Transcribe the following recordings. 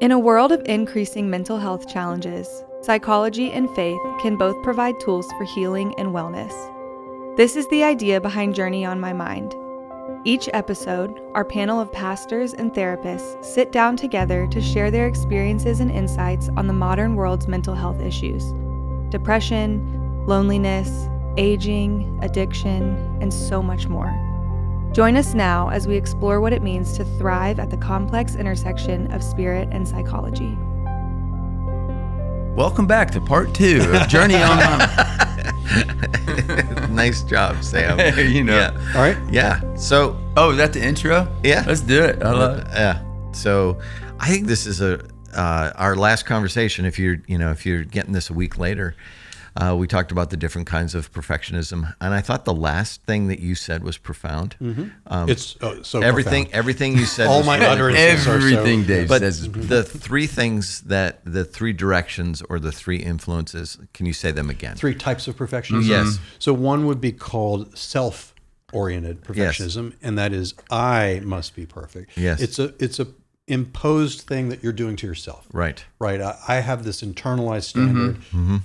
In a world of increasing mental health challenges, psychology and faith can both provide tools for healing and wellness. This is the idea behind Journey on My Mind. Each episode, our panel of pastors and therapists sit down together to share their experiences and insights on the modern world's mental health issues: depression, loneliness, aging, addiction, and so much more. Join us now as we explore what it means to thrive at the complex intersection of spirit and psychology. Welcome back to part 2 of Journey on My Nice job, Sam. Yeah. All right. Yeah. So. Oh, is that the intro? Yeah. Let's do it. I love it. Yeah. So, I think this is our last conversation. If you're getting this a week later, we talked about the different kinds of perfectionism, and I thought the last thing that you said was profound. Mm-hmm. It's so everything. profound. Everything you said. All my utterances. Everything Dave but says. the three things the three directions or the three influences. Can you say them again? 3 types of perfectionism. Yes. So one would be called self-oriented perfectionism, and that is I must be perfect. Yes. It's a imposed thing that you're doing to yourself. Right. Right. I have this internalized standard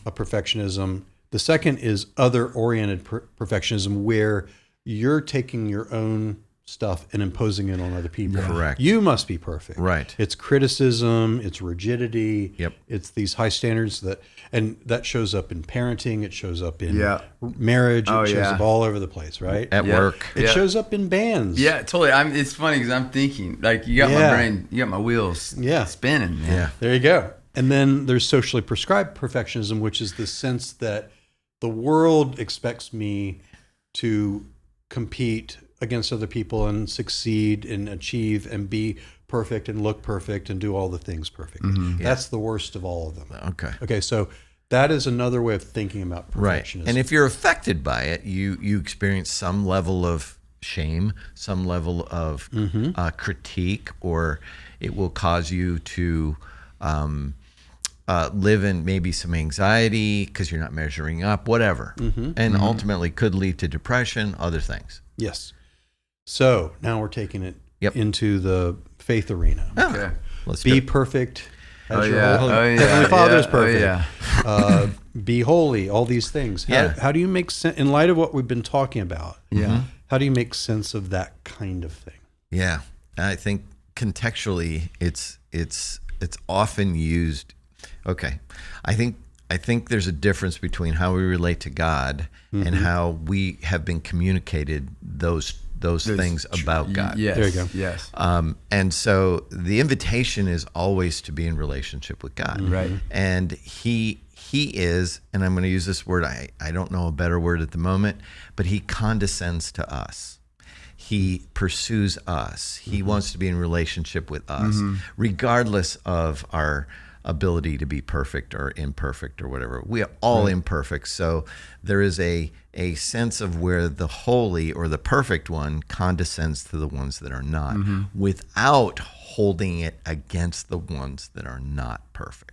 of perfectionism. The second is other-oriented perfectionism, where you're taking your own stuff and imposing it on other people. Correct. You must be perfect. Right. It's criticism, it's rigidity. Yep. It's these high standards that shows up in parenting, it shows up in Yeah. marriage, Oh, it shows yeah. up all over the place, right? At Yeah. work. It shows up in bands. Yeah, totally. It's funny because I'm thinking, like, you got my brain, you got my wheels spinning, man. Yeah. There you go. And then there's socially prescribed perfectionism, which is the sense that the world expects me to compete against other people and succeed and achieve and be perfect and look perfect and do all the things perfect. That's the worst of all of them. Okay, so that is another way of thinking about perfectionism. Right. And if you're affected by it, you experience some level of shame, some level of critique, or it will cause you to live in maybe some anxiety because you're not measuring up, whatever. And ultimately could lead to depression, other things. Yes. So now we're taking it into the faith arena. Okay. Let's Be go. perfect as Oh, your yeah. Heavenly Father is perfect. Oh, Be holy, all these things. How do you make sense, in light of what we've been talking about, how do you make sense of that kind of thing? Yeah. I think contextually it's often used. Okay. I think there's a difference between how we relate to God and how we have been communicated those things about God. Yes. There you go. Yes. And so the invitation is always to be in relationship with God. Right. And he is, and I'm going to use this word, I don't know a better word at the moment, but he condescends to us. He pursues us. He wants to be in relationship with us, regardless of our ability to be perfect or imperfect or whatever. We are all imperfect. So there is a sense of where the holy or the perfect one condescends to the ones that are not, without holding it against the ones that are not perfect.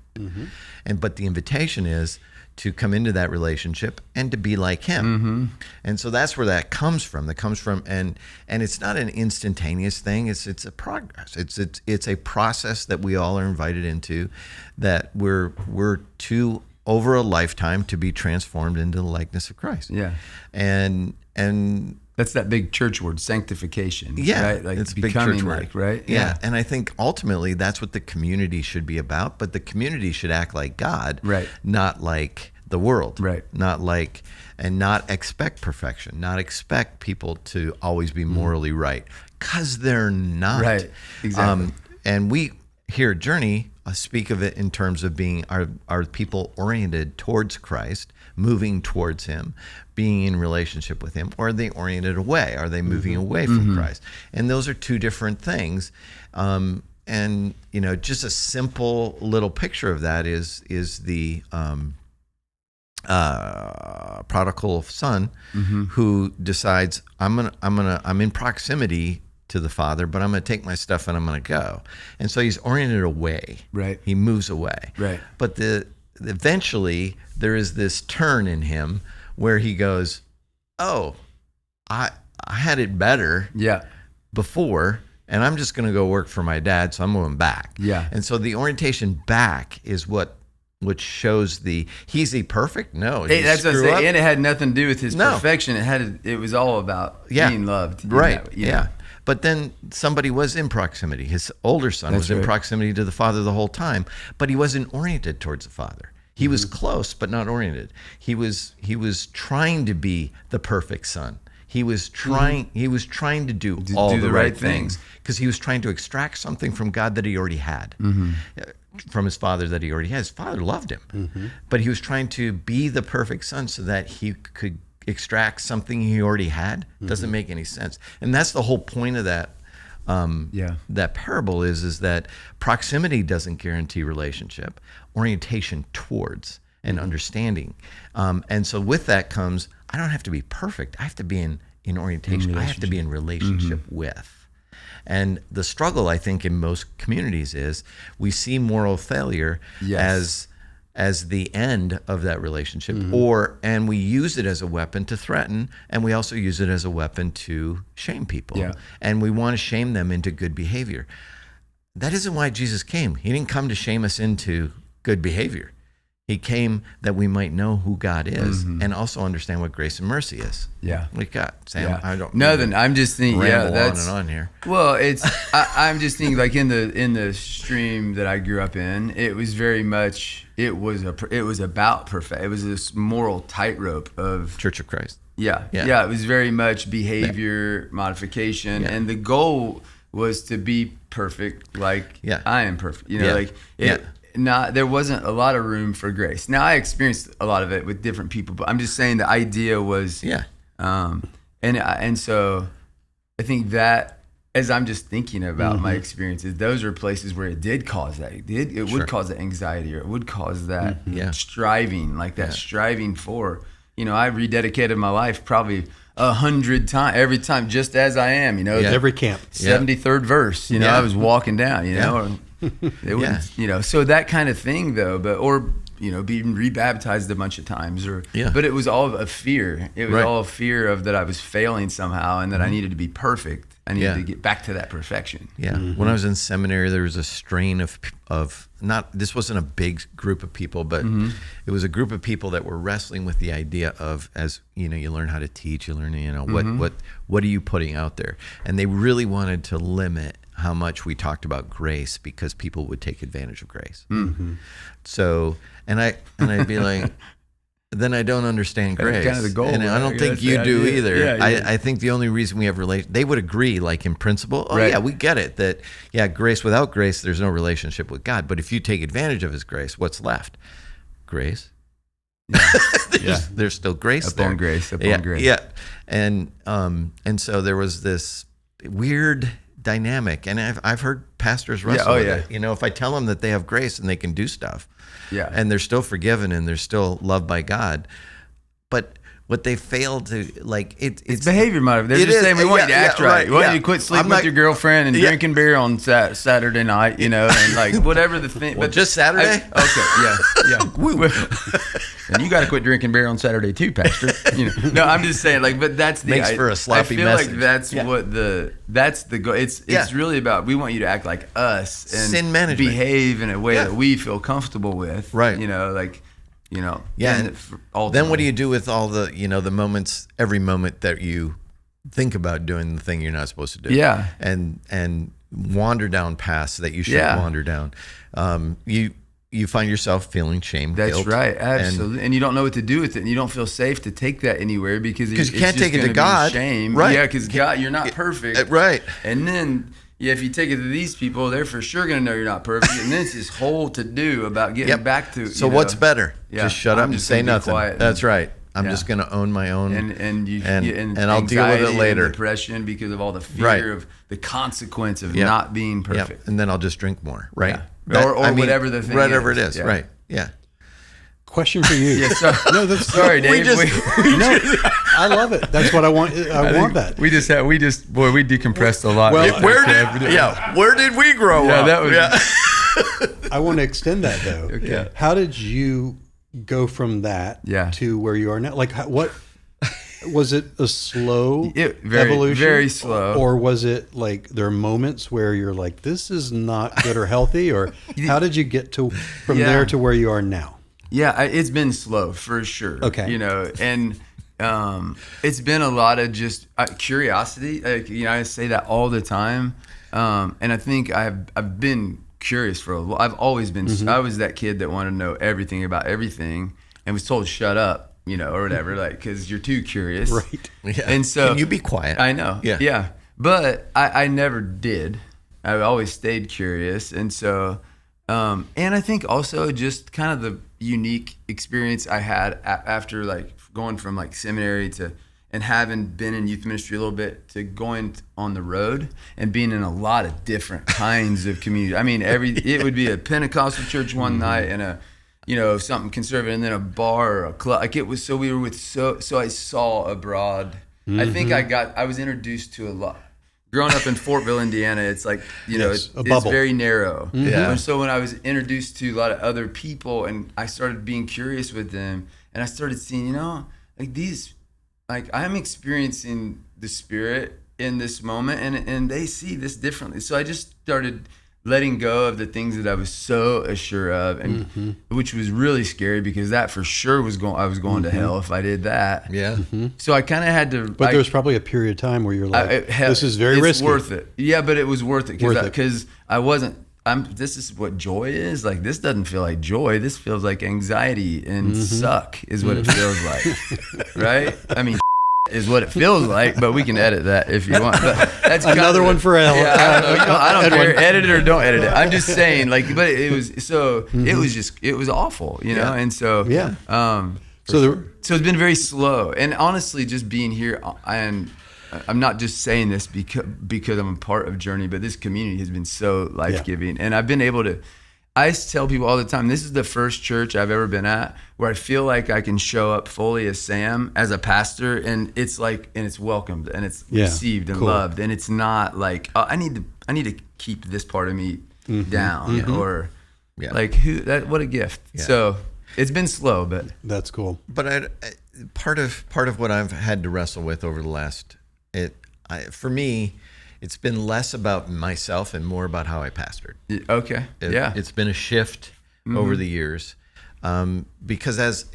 But the invitation is to come into that relationship and to be like him. And so that's where that comes from. And it's not an instantaneous thing. It's a progress. It's a process that we all are invited into, that we're to, over a lifetime, to be transformed into the likeness of Christ. Yeah. And That's that big church word, sanctification. yeah, Right? Like it's a becoming big church word. like, right? Yeah. And I think ultimately that's what the community should be about, but the community should act like God, Right. not like the world, Right. and not expect perfection, not expect people to always be morally right, because they're not. Right. Exactly. And we here at Journey speak of it in terms of being are people oriented towards Christ, moving towards him, being in relationship with him, or are they oriented away? Are they moving away from Christ? And those are two different things. And just a simple little picture of that is the prodigal son who decides I'm in proximity to the Father, but I'm going to take my stuff and I'm going to go. And so he's oriented away. Right. He moves away. Right. But eventually there is this turn in him where he goes, oh, I had it better Yeah. before, and I'm just going to go work for my dad, so I'm going back. Yeah. And so the orientation back is what shows he's he perfect? No. That's what I'm saying. And it had nothing to do with his perfection. It was all about being loved. Right. But then somebody was in proximity. His older son was in proximity to the father the whole time, but he wasn't oriented towards the father. He was close, but not oriented. He was trying to be the perfect son. He was trying to do all the right things because he was trying to extract something from God that he already had. From his father that he already had. His father loved him, but he was trying to be the perfect son so that he could extract something he already had. Doesn't make any sense. And that's the whole point of that that parable is that proximity doesn't guarantee relationship, orientation towards and understanding. And so with that comes, I don't have to be perfect. I have to be in orientation. I have to be in relationship with. And the struggle, I think, in most communities is we see moral failure as the end of that relationship, and we use it as a weapon to threaten, and we also use it as a weapon to shame people. And we want to shame them into good behavior. That isn't why Jesus came. He didn't come to shame us into good behavior. He came that we might know who God is and also understand what grace and mercy is. Yeah. What you got, Sam? I don't nothing. I'm just thinking. That's on and on here. Well, I'm just thinking like in the stream that I grew up in, it was very much. It was about perfect. It was this moral tightrope of Church of Christ. Yeah. It was very much behavior modification, and the goal was to be perfect, like I am perfect. There wasn't a lot of room for grace. Now I experienced a lot of it with different people, but I'm just saying the idea was and so I think that as I'm just thinking about my experiences, those are places where it did cause that. It would cause that anxiety, or it would cause that striving, like that striving for. I rededicated my life probably 100 times, every time, just as I am. Every camp, 73rd verse. I was walking down. It was, so that kind of thing though, being rebaptized a bunch of times, but it was all a fear. It was all a fear of that I was failing somehow, and that I needed to be perfect. I needed to get back to that perfection. Yeah. When I was in seminary, there was a strain of not. This wasn't a big group of people, but it was a group of people that were wrestling with the idea of, as you learn how to teach, you learn, what are you putting out there, and they really wanted to limit how much we talked about grace because people would take advantage of grace. So, and I'd be like, then I don't understand grace. Kind of the goal, and I don't think you do either. I think the only reason we have they would agree, like in principle, we get it, that grace, without grace, there's no relationship with God. But if you take advantage of his grace, what's left? Grace. There's still grace upon grace. Yeah. And so there was this weird dynamic, and I've heard pastors wrestle with it. If I tell them that they have grace and they can do stuff, and they're still forgiven and they're still loved by God, but what they fail to it's behavior modification. They're just saying we want you to act right. We want you to quit sleeping with your girlfriend and drinking beer on Saturday night, and like whatever the thing. Well, but just Saturday. Woo. And you got to quit drinking beer on Saturday too, Pastor. No, I'm just saying, but that's makes for a sloppy message. I feel message. like that's the goal. It's really about, we want you to act like us and sin management, behave in a way that we feel comfortable with. Right. Then what do you do with all the the moments, every moment that you think about doing the thing you're not supposed to do? Yeah. And wander down paths that you shouldn't wander down. You find yourself feeling shame. That's guilt, right, absolutely, and you don't know what to do with it, and you don't feel safe to take that anywhere because you can't take it to God. Shame, right? Yeah, because God, you're not perfect, right? And then if you take it to these people, they're for sure going to know you're not perfect, and then it's this whole to do about getting back to. So what's better? Yeah, just shut up and say nothing. That's right. I'm just going to own my own, and I'll deal with it later. And depression because of all the fear of the consequence of not being perfect. And then I'll just drink more, right? Yeah. Or whatever the thing whatever is. it is, right? Yeah. Question for you. Sorry, Dave. I love it. That's what I want. I want that. We decompressed a lot. Well, where did we grow up? That was. I want to extend that though. Okay. How did you go from that to where you are now? Like what? Was it a slow very, evolution? Very slow. Or was it like there are moments where you're like, this is not good or healthy? Or how did you get from there to where you are now? Yeah, it's been slow for sure. Okay. You know, and it's been a lot of just curiosity. Like, you know, I say that all the time. And I think I've been curious for a lot. I've always been, I was that kid that wanted to know everything about everything and was told shut up, you know, or whatever, like, because you're too curious. Right. Yeah. And so. Can you be quiet? I know. Yeah. But I never did. I always stayed curious. And so, and I think also just kind of the unique experience I had after like going from like seminary and having been in youth ministry a little bit to going on the road and being in a lot of different kinds of community. I mean, it would be a Pentecostal church one night and a, you know, something conservative, and then a bar or a club. Like it was, so we were with, so I saw a broad, I think I was introduced to a lot. Growing up in Fortville, Indiana, it's like, you know, it's very narrow. Yeah. And so when I was introduced to a lot of other people and I started being curious with them and I started seeing, you know, like these, like I'm experiencing the Spirit in this moment and they see this differently. So I just started letting go of the things that I was so assured of, and which was really scary because that for sure I was going to hell if I did that. Yeah. So I kind of had to. But there was probably a period of time where you're like, this is very risky. It's worth it. Yeah, but it was worth it because I wasn't. This is what joy is. Like, this doesn't feel like joy. This feels like anxiety and suck is what it feels like, right? I mean, is what it feels like, but we can edit that if you want. But that's another one for Al. Yeah, I don't care. Edit it or don't edit it. I'm just saying, like, but it was so. It was just. It was awful, you know. And so. Yeah. So it's been very slow, and honestly, just being here, and I'm not just saying this because I'm a part of Journey, but this community has been so life-giving, and I've been able to. I tell people all the time, this is the first church I've ever been at where I feel like I can show up fully as Sam, as a pastor, and it's like, and it's welcomed and it's received and loved, and it's not like, oh, I need to keep this part of me down or like what a gift. Yeah. So it's been slow, but that's cool. But part of what I've had to wrestle with over the last, for me, it's been less about myself and more about how I pastored. Okay. It's been a shift over the years, because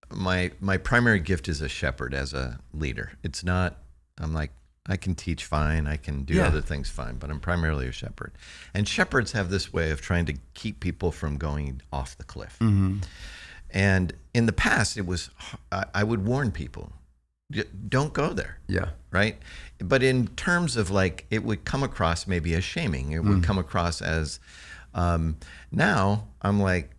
my primary gift is a shepherd, as a leader. It's not. I'm like, I can teach fine, I can do other things fine, but I'm primarily a shepherd. And shepherds have this way of trying to keep people from going off the cliff. And in the past, it was I would warn people, don't go there. Yeah. Right. But in terms of like, it would come across maybe as shaming. It would come across as, now I'm like,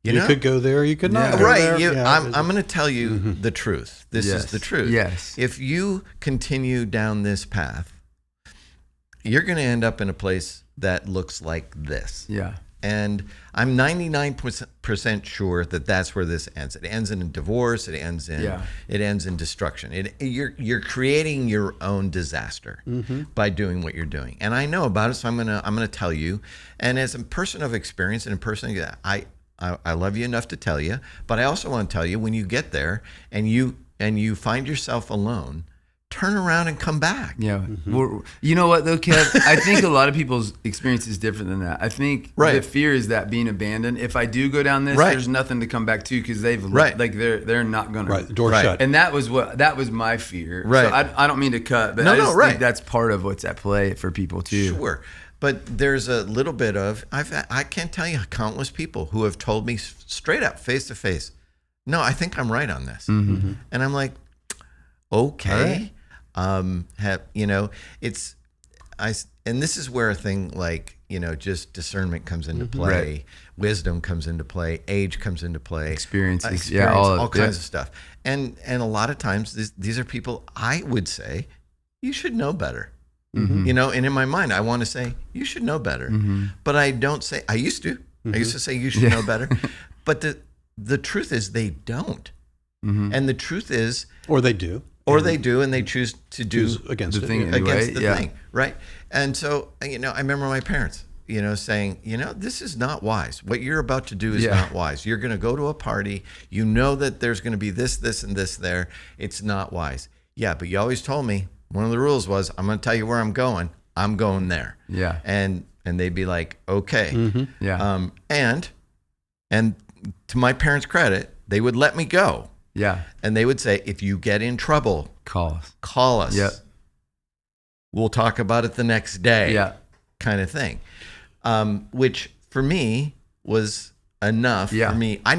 you know, could go there, you could not go right. there. I'm going to tell you the truth. This is the truth. Yes. If you continue down this path, you're going to end up in a place that looks like this. Yeah. And I'm 99% sure that that's where this ends. It ends in a divorce. It ends in destruction. You're creating your own disaster by doing what you're doing. And I know about it, so I'm gonna tell you. And as a person of experience and a person, I love you enough to tell you. But I also want to tell you, when you get there and you find yourself alone, turn around and come back. Yeah. You know what though, Kev? I think a lot of people's experience is different than that. I think the fear is that being abandoned. If I do go down this, there's nothing to come back to because they've like they're not gonna. Right. The door shut. And that was my fear. Right. So I don't mean to cut, but I just think that's part of what's at play for people too. Sure. But there's a little bit of I can't tell you countless people who have told me straight up, face to face, no, I think I'm right on this. And I'm like, okay. And this is where a thing like, just discernment comes into play, wisdom comes into play, age comes into play, experiences, all kinds of stuff. And a lot of times these are people I would say, you should know better. And in my mind, I want to say, you should know better. But I don't say, I used to say, you should know better. But the truth is they don't. And the truth is, or they do. Or they do, and they choose to do against the thing, right? And so, I remember my parents. saying, this is not wise. What you're about to do is not wise. You're going to go to a party. You know that there's going to be this, and this there. It's not wise. Yeah, but you always told me one of the rules was, I'm going to tell you where I'm going. I'm going there. Yeah. And they'd be like, okay. Mm-hmm. Yeah. And to my parents' credit, they would let me go. Yeah. And they would say, if you get in trouble, call us. Yep. We'll talk about it the next day. Yeah. Kind of thing. Which for me was enough for me. I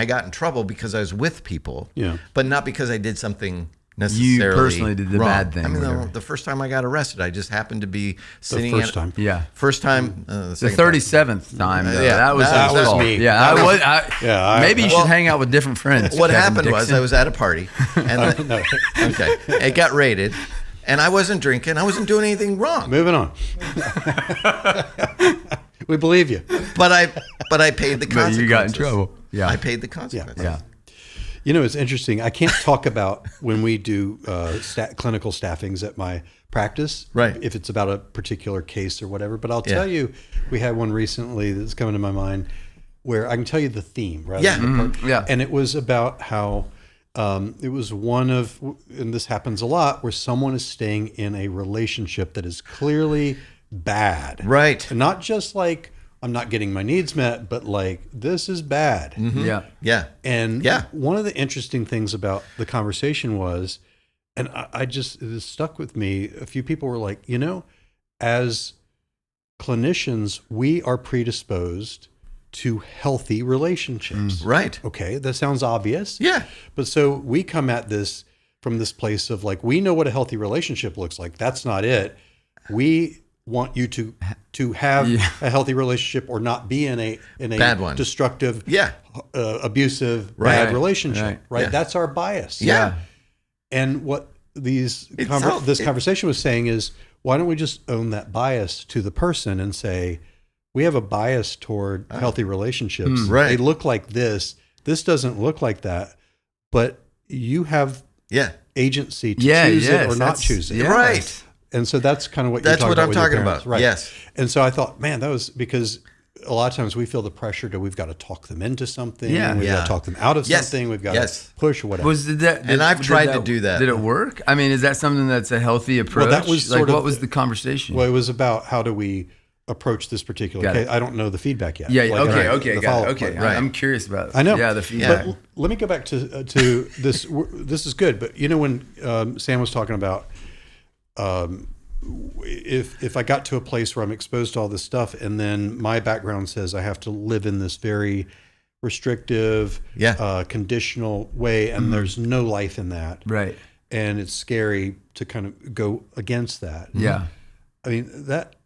got in trouble because I was with people, but not because I did something necessarily you personally did the wrong. bad thing. I mean, the first time I got arrested, I just happened to be sitting the first time. Yeah. First time. The 37th time. Though. Yeah, that was me. Yeah. Maybe you should hang out with different friends. What Kevin happened was Dixon. I was at a party and okay, it got raided. And I wasn't drinking. I wasn't doing anything wrong. Moving on. We believe you. But I paid the consequences. But you got in trouble. Yeah. I paid the consequences. Yeah. It's interesting. I can't talk about when we do clinical staffings at my practice, right? If it's about a particular case or whatever. But I'll tell you, we had one recently that's coming to my mind where I can tell you the theme, right? Yeah. And it was about how it was one of, and this happens a lot, where someone is staying in a relationship that is clearly bad. Right. And not just like, I'm not getting my needs met, but like, this is bad. Mm-hmm. Yeah. Yeah. And one of the interesting things about the conversation was, and it stuck with me, a few people were like, as clinicians, we are predisposed to healthy relationships. Right. Okay, that sounds obvious. Yeah. But so we come at this from this place of like, we know what a healthy relationship looks like. That's not it. We want you to have a healthy relationship or not be in a bad one, destructive, abusive, bad relationship. Right. Yeah. That's our bias. Yeah. And what this conversation was saying is, why don't we just own that bias to the person and say, we have a bias toward healthy relationships. Right. They look like this. This doesn't look like that. But you have agency to choose it or not choose it. Right. And so that's kind of what you're talking about. That's what I'm talking about. Right. Yes. And so I thought, man, that was because a lot of times we feel the pressure we've got to talk them into something. We've got to talk them out of something. We've got to push or whatever. I've tried to do that. Did it work? I mean, is that something that's a healthy approach? Well, that was what was the conversation? Well, it was about how do we approach this particular case. I don't know the feedback yet. Yeah. Okay. Got it. Okay. Right. I'm curious about it. I know. Yeah. The feedback. But let me go back to this. This is good. But when Sam was talking about if I got to a place where I'm exposed to all this stuff, and then my background says I have to live in this very restrictive, conditional way, and there's no life in that. Right. And it's scary to kind of go against that. Yeah. I mean, that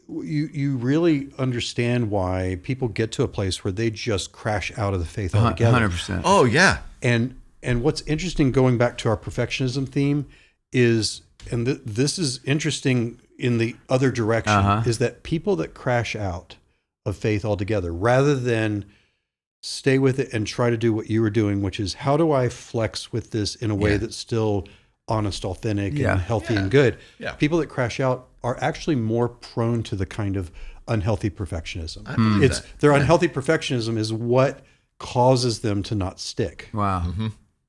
you really understand why people get to a place where they just crash out of the faith altogether. 100%. Oh, yeah. And what's interesting, going back to our perfectionism theme, is, and this is interesting in the other direction, is that people that crash out of faith altogether, rather than stay with it and try to do what you were doing, which is, how do I flex with this in a way that's still honest, authentic, and healthy and good? Yeah. People that crash out are actually more prone to the kind of unhealthy perfectionism. Their unhealthy perfectionism is what causes them to not stick. Wow. Mm-hmm.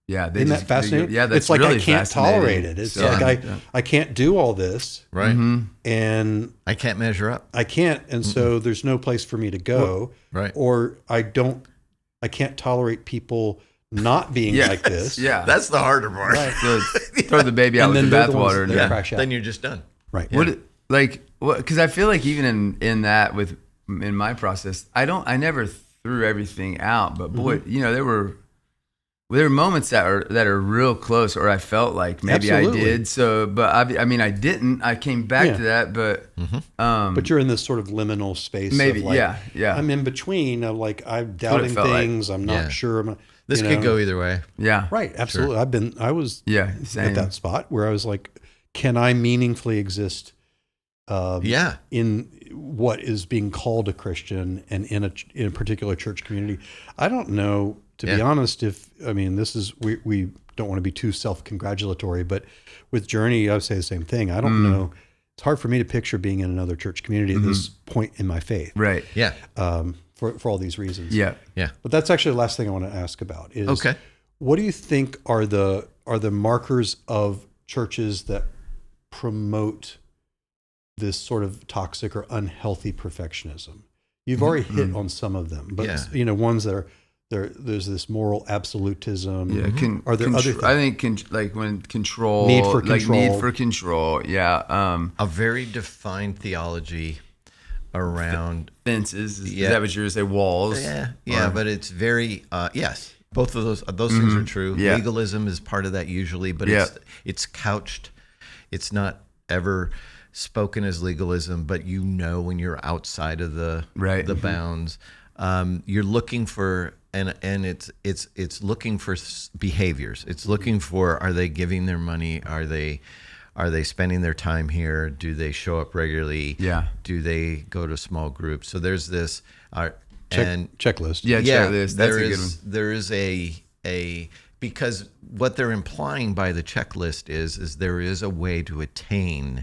Yeah. Isn't that fascinating? Yeah, that's it's like really I can't tolerate it. It's like I can't do all this. Right. Mm-hmm. And I can't measure up. I can't. And so there's no place for me to go. Right. Or I can't tolerate people not being like this. Yeah. That's the harder part. Right. So throw the baby out with the bathwater. Then you're just done. Right. Yeah. Because I feel like even in my process, I never threw everything out, but boy, there were moments that are real close, or I felt like maybe Absolutely. I did. So, but I didn't. I came back to that, but but you're in this sort of liminal space. Maybe, of like, yeah. I'm in between. I'm doubting things. I'm not sure. This could go either way. Yeah. Right. Absolutely. Sure. I was same. at that spot where I was like, can I meaningfully exist? In what is being called a Christian and in a particular church community. I don't know, to be honest, this is, we don't want to be too self-congratulatory, but with Journey, I would say the same thing. I don't know it's hard for me to picture being in another church community at this point in my faith. Right. Yeah. For all these reasons. Yeah. Yeah. But that's actually the last thing I want to ask about is, Okay. what do you think are the markers of churches that promote this sort of toxic or unhealthy perfectionism? You've already hit on some of them, but you know, ones that are there's this moral absolutism. Yeah. Are there other things? I think like when control, Need for control. Need for control. Yeah. A very defined theology around Fences. Is that what you're going to say? Walls. Yeah. But it's very, yes, both of those things are true. Yeah. Legalism is part of that usually, but it's couched. It's not ever spoken as legalism, but you know when you're outside of the bounds. You're looking for and it's looking for behaviors. It's looking for, are they giving their money? Are they spending their time here? Do they show up regularly? Yeah. Do they go to small groups? So there's this checklist. Yeah, checklist. That's a good one. There is a because what they're implying by the checklist is there is a way to attain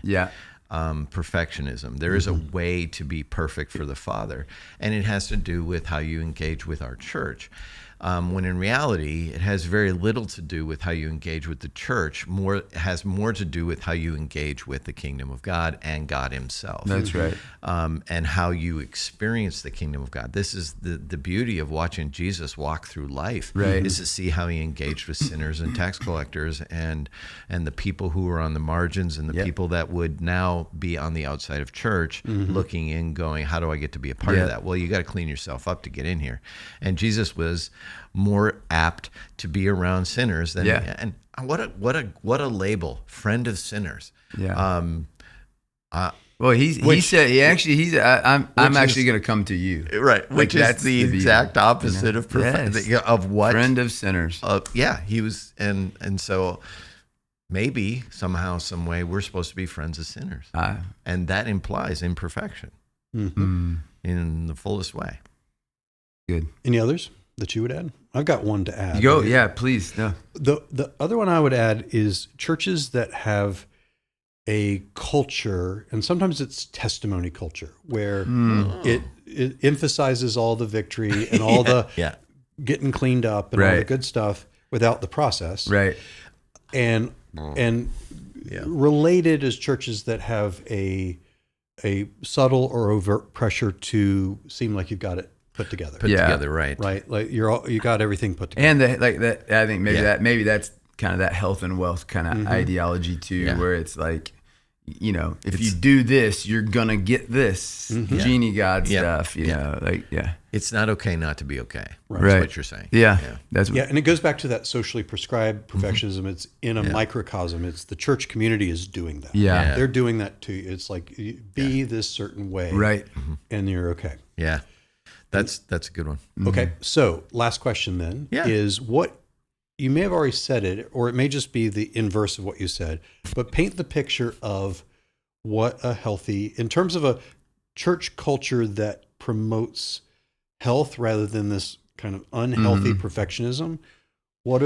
perfectionism. There is a way to be perfect for the Father, and it has to do with how you engage with our church. When in reality, it has very little to do with how you engage with the church. It has more to do with how you engage with the kingdom of God and God himself. That's right. And how you experience the kingdom of God. This is the beauty of watching Jesus walk through life, is to see how he engaged with sinners and tax collectors and the people who were on the margins and the people that would now be on the outside of church looking in going, how do I get to be a part of that? Well, you got to clean yourself up to get in here. And Jesus was more apt to be around sinners than and what a label, friend of sinners. Well, he's I'm actually going to come to you, right? Which like, is the exact opposite of of what friend of sinners. He was, and so maybe somehow, some way, we're supposed to be friends of sinners, and that implies imperfection in the fullest way. Good. Any others that you would add? I've got one to add. Go, yeah, please. No. The other one I would add is churches that have a culture, and sometimes it's testimony culture, where it emphasizes all the victory and all the getting cleaned up and all the good stuff without the process. Right. And related is churches that have a subtle or overt pressure to seem like you've got it put together. Right. Like you got everything put together. And that I think maybe that's kind of that health and wealth kind of ideology too, where it's like, you know, if you do this, you're gonna get this genie God stuff. You know, like it's not okay not to be okay. Right. That's what you're saying. And it goes back to that socially prescribed perfectionism. It's in a microcosm. It's the church community is doing that. They're doing that too. It's like be this certain way, right, and you're okay. Yeah. That's a good one. Okay, so last question then is what you may have already said it, or it may just be the inverse of what you said, but paint the picture of what a healthy, in terms of a church culture that promotes health rather than this kind of unhealthy perfectionism. What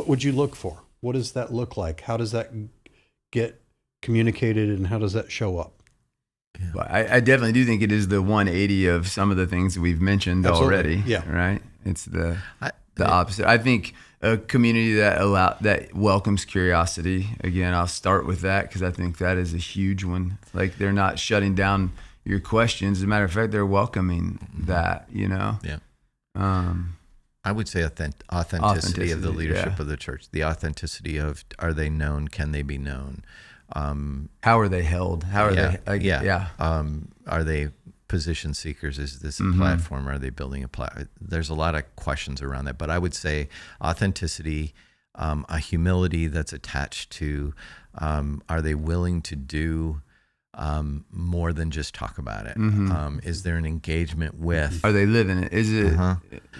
would you look for? What does that look like? How does that get communicated and how does that show up? Yeah. Well, I definitely do think it is the 180 of some of the things that we've mentioned already. Yeah. Right. It's the opposite. I think a community that welcomes curiosity. Again, I'll start with that because I think that is a huge one. Like they're not shutting down your questions. As a matter of fact, they're welcoming that. You know. Yeah. I would say authenticity of the leadership of the church. The authenticity of, are they known? Can they be known? How are they held? How are they? Are they position seekers? Is this a platform? Are they building a platform? There's a lot of questions around that, but I would say authenticity, a humility that's attached to, are they willing to do more than just talk about it? Is there an engagement with? Are they living it? Is it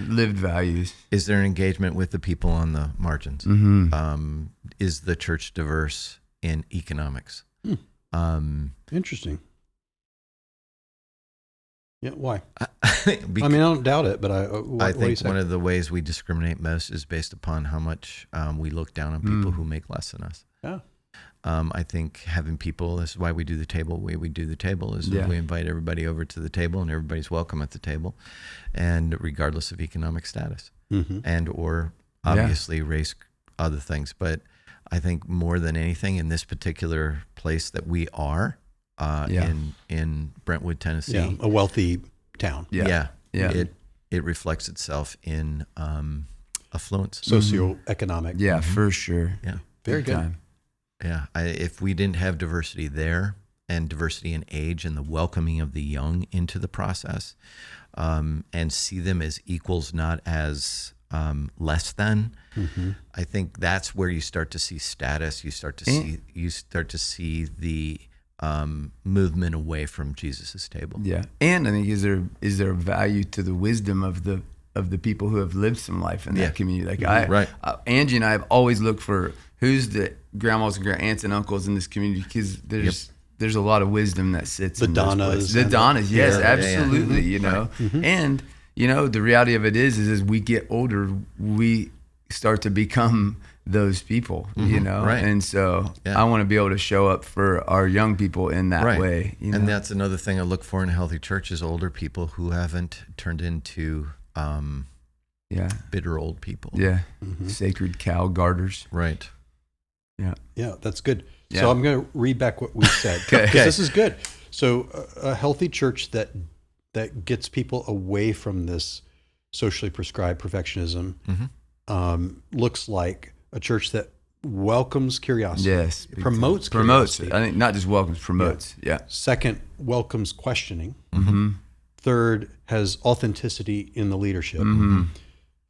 lived values? Is there an engagement with the people on the margins? Is the church diverse in economics? Interesting. Yeah, why? I mean, I don't doubt it, but I think one of the ways we discriminate most is based upon how much we look down on people who make less than us. Yeah. I think having people, this is why we do the table the way we do the table, is that we invite everybody over to the table, and everybody's welcome at the table, and regardless of economic status and or obviously race, other things. But I think more than anything in this particular place that we are in Brentwood, Tennessee, a wealthy town. It reflects itself in affluence, socioeconomic. Yeah, for sure. Yeah, very good. Time. Yeah, if we didn't have diversity there, and diversity in age, and the welcoming of the young into the process, and see them as equals, not as less than, I think that's where you start to see status. You start to see the movement away from Jesus's table. Yeah, and I think is there a value to the wisdom of the people who have lived some life in that community? Like Angie and I have always looked for who's the grandmas and aunts and uncles in this community, because there's a lot of wisdom that sits in those places. The Donnas, yes, absolutely. You know, and you know the reality of it is as we get older, we start to become those people. You know, and so I want to be able to show up for our young people in that way. You know? And that's another thing I look for in a healthy church is older people who haven't turned into bitter old people. Yeah, sacred cow guarders. Right. Yeah, that's good. Yeah. So I'm going to read back what we said, because this is good. So a healthy church that gets people away from this socially prescribed perfectionism looks like a church that welcomes curiosity. Promotes curiosity. I think not just welcomes, promotes. Yeah. Second, welcomes questioning. Third, has authenticity in the leadership.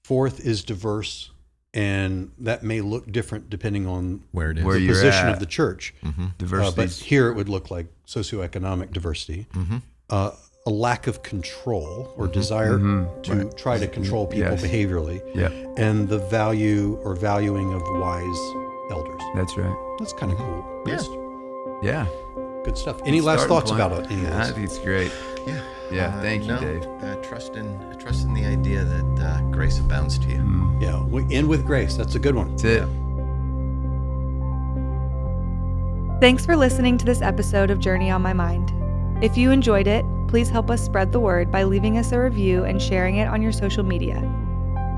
Fourth is diverse. And that may look different depending on where it is, the position of the church. Diversity, but here it would look like socioeconomic diversity, a lack of control or desire to try to control people behaviorally, and the value or valuing of wise elders. That's right. That's kind of cool. Yeah. Good stuff. Any last thoughts about it? I think it's great. Yeah, thank you, Dave. Trust in the idea that grace abounds to you. Yeah, we end with grace. That's a good one. That's it. Thanks for listening to this episode of Journey on My Mind. If you enjoyed it, please help us spread the word by leaving us a review and sharing it on your social media.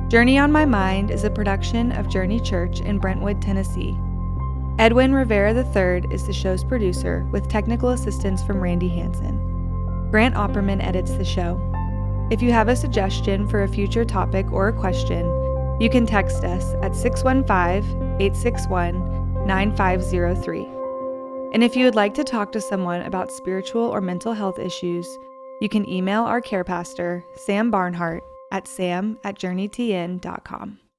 Journey on My Mind is a production of Journey Church in Brentwood, Tennessee. Edwin Rivera III is the show's producer, with technical assistance from Randy Hansen. Grant Opperman edits the show. If you have a suggestion for a future topic or a question, you can text us at 615-861-9503. And if you would like to talk to someone about spiritual or mental health issues, you can email our care pastor, Sam Barnhart, at sam@journeytn.com.